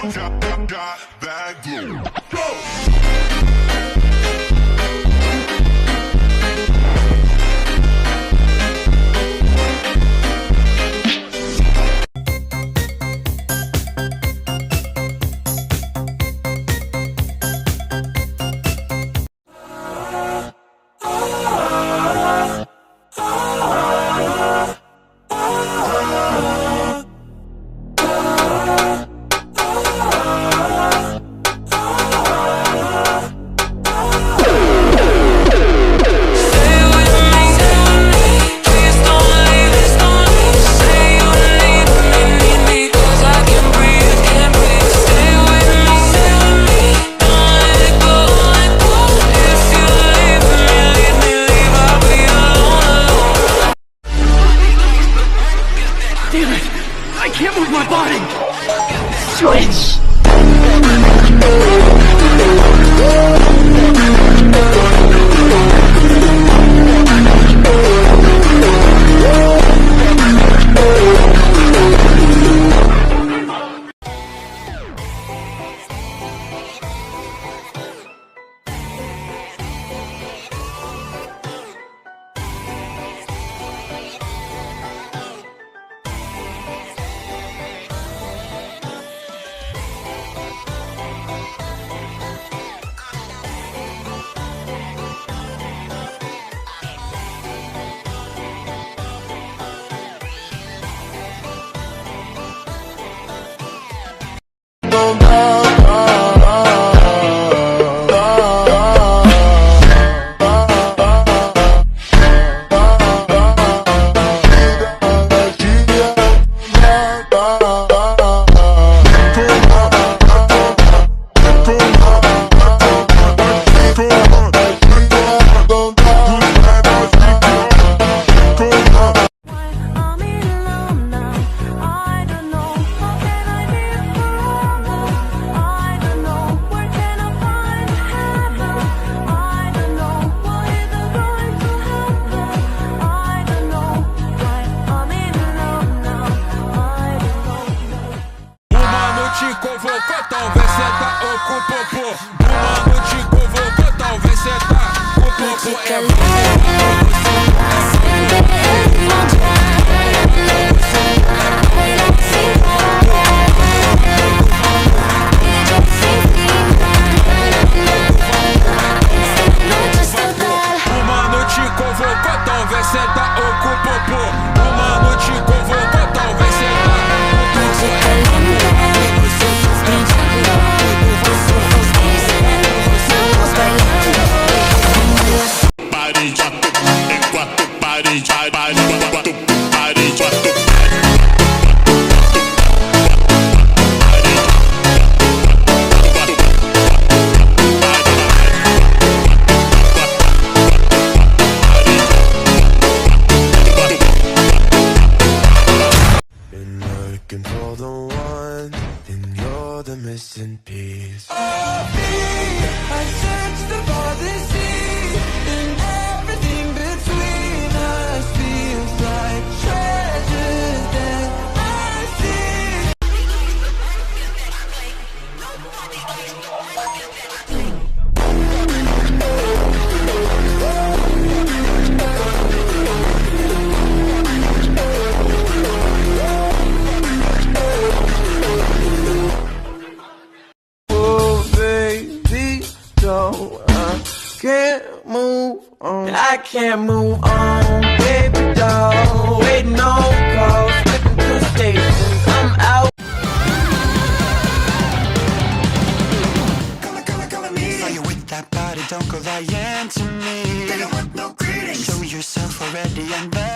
Got that glue. I can't move my body! Switch! Convocou, talvez cê tá ou com popô. O mano te convocou, talvez cê tá com popô. É o mano te convocou, talvez cê tá ou com popô. O mano te convocou, talvez cê tá com popô. Looking for the one, and you're the missing piece. I searched for the sea, and everything between us feels like treasures that I see. Can't move on. I can't move on, baby doll. Waiting on calls, flipping through stations. I'm out. Color me. Saw you with that body, don't go lying to me. They don't want no greetings. Show yourself already and then